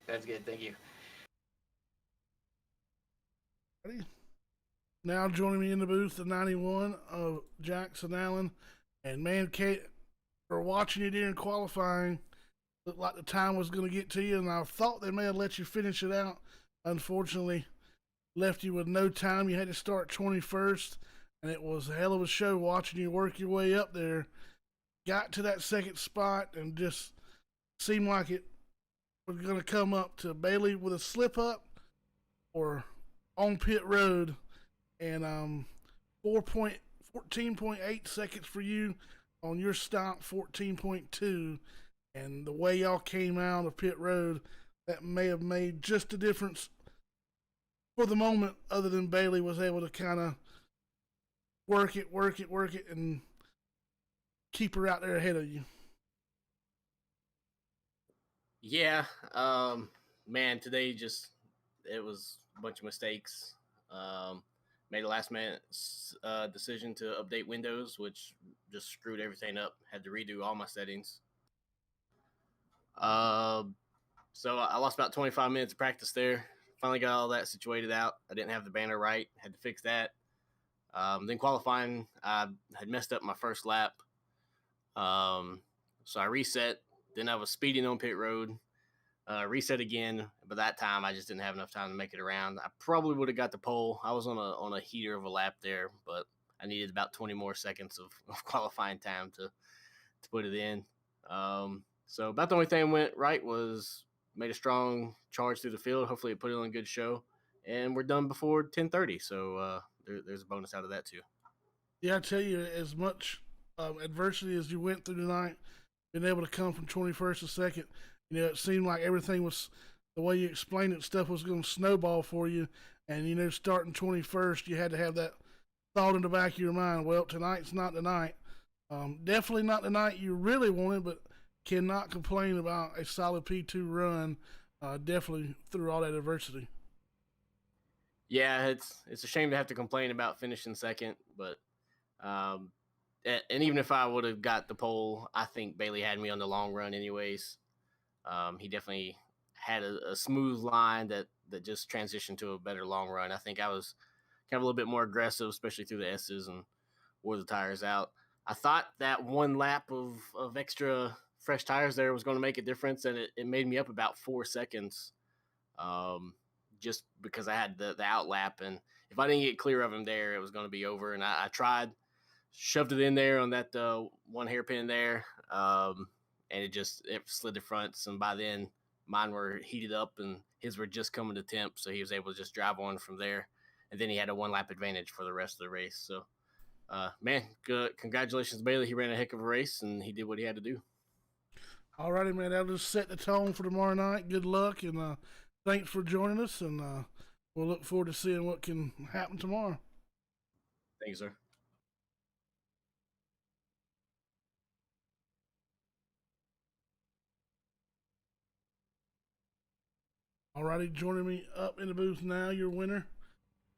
That's good. Thank you. Ready? Now joining me in the booth, the 91 of Jackson Allen. And man, Kate, for watching you during qualifying, looked like the time was going to get to you, and I thought they may have let you finish it out. Unfortunately, left you with no time. You had to start 21st, and it was a hell of a show watching you work your way up there. Got to that second spot and just seemed like it was going to come up to Bailey with a slip up or on pit road, and 14.8 seconds for you on your stop, 14.2, and the way y'all came out of pit road, that may have made just a difference for the moment. Other than Bailey was able to kind of work it, and keep her out there ahead of you. Yeah, man, today it was a bunch of mistakes. Made a last minute decision to update Windows, which just screwed everything up. Had to redo all my settings. So I lost about 25 minutes of practice there. Finally got all that situated out. I didn't have the banner right. Had to fix that. Then qualifying, I had messed up my first lap. So I reset. Then I was speeding on pit road. Reset again, but that time I just didn't have enough time to make it around. I probably would have got the pole. I was on a heater of a lap there, but I needed about 20 more seconds of qualifying time to put it in. So about the only thing went right was made a strong charge through the field. Hopefully it put it on a good show, and we're done before 10:30. So there's a bonus out of that too. Yeah, I tell you, as much adversity as you went through tonight, being able to come from 21st to second, it seemed like everything was the way you explained it. Stuff was going to snowball for you, and starting 21st, you had to have that thought in the back of your mind. Well, tonight's not the night. Definitely not the night you really wanted, but cannot complain about a solid P2 run. Definitely through all that adversity. Yeah, it's a shame to have to complain about finishing second, but and even if I would have got the pole, I think Bailey had me on the long run anyways. He definitely had a smooth line that just transitioned to a better long run. I think I was kind of a little bit more aggressive, especially through the S's, and wore the tires out. I thought that one lap of extra fresh tires there was going to make a difference, and it made me up about 4 seconds, um, just because I had the out lap. And if I didn't get clear of him there, it was going to be over. And I tried, shoved it in there on that one hairpin there, and it slid the fronts. And by then, mine were heated up, and his were just coming to temp, so he was able to just drive on from there. And then he had a one lap advantage for the rest of the race. So, man, good. Congratulations, Bailey. He ran a heck of a race, and he did what he had to do. All righty, man. That'll just set the tone for tomorrow night. Good luck, and thanks for joining us. And we'll look forward to seeing what can happen tomorrow. Thank you, sir. All righty, joining me up in the booth now, your winner,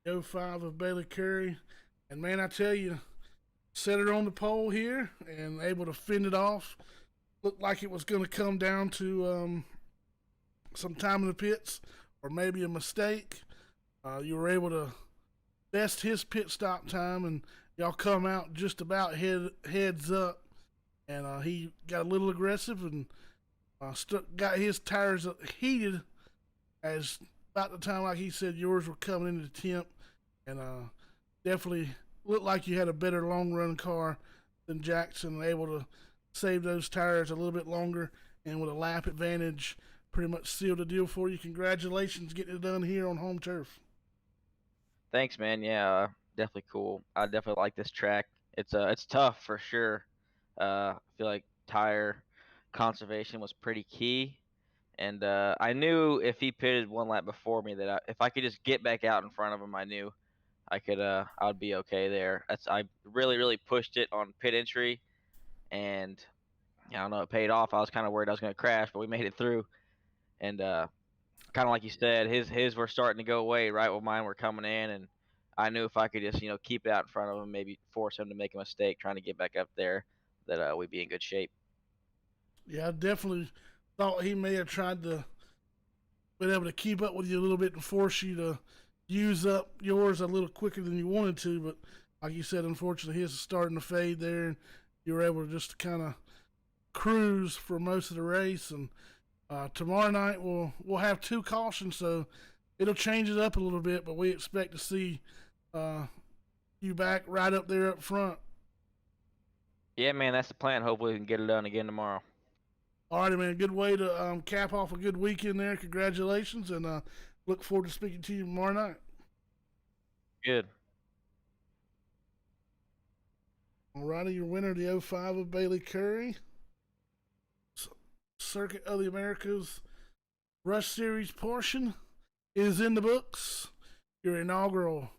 the 05 of Bailey Curry. And man, I tell you, set her on the pole here and able to fend it off. Looked like it was going to come down to some time in the pits or maybe a mistake. You were able to best his pit stop time, and y'all come out just about heads up. And he got a little aggressive and got his tires heated as about the time, like he said, yours were coming into the temp. And definitely looked like you had a better long run car than Jackson, able to save those tires a little bit longer, and with a lap advantage, pretty much sealed the deal for you. Congratulations getting it done here on home turf. Thanks, man. Yeah, definitely cool. I definitely like this track. It's tough for sure. I feel like tire conservation was pretty key, and I knew if he pitted one lap before me that if I could just get back out in front of him, I knew I could I'd be okay there. I really pushed it on pit entry, and I don't know, it paid off. I was kind of worried I was going to crash, but we made it through. And kind of like you said, his were starting to go away right when mine were coming in, and I knew if I could just keep it out in front of him, maybe force him to make a mistake trying to get back up there, that we'd be in good shape. Yeah, I definitely thought he may have tried to been able to keep up with you a little bit and force you to use up yours a little quicker than you wanted to, but like you said, unfortunately his is starting to fade there, and you were able to just kind of cruise for most of the race. And tomorrow night we'll have 2 cautions, so it'll change it up a little bit, but we expect to see you back right up there up front. Yeah, man, that's the plan. Hopefully we can get it done again tomorrow. All righty, man. Good way to cap off a good weekend there. Congratulations, and look forward to speaking to you tomorrow night. Good. All righty, your winner, the 05 of Bailey Curry. Circuit of the Americas Rush Series portion is in the books. Your inaugural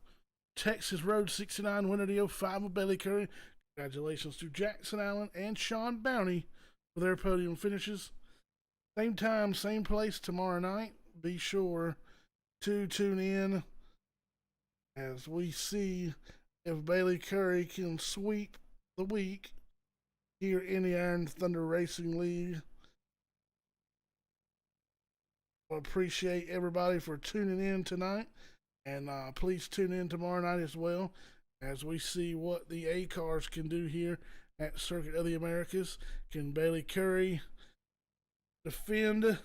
Texas Road 69 winner, the 05 of Bailey Curry. Congratulations to Jackson Allen and Sean Bounty for their podium finishes. Same time, same place tomorrow night. Be sure to tune in as we see if Bailey Curry can sweep the week here in the Iron Thunder Racing League. I appreciate everybody for tuning in tonight, and please tune in tomorrow night as well as we see what the A cars can do here at Circuit of the Americas. Can Bailey Curry defend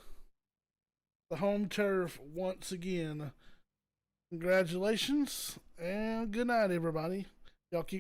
the home turf once again? Congratulations and good night, everybody. Y'all keep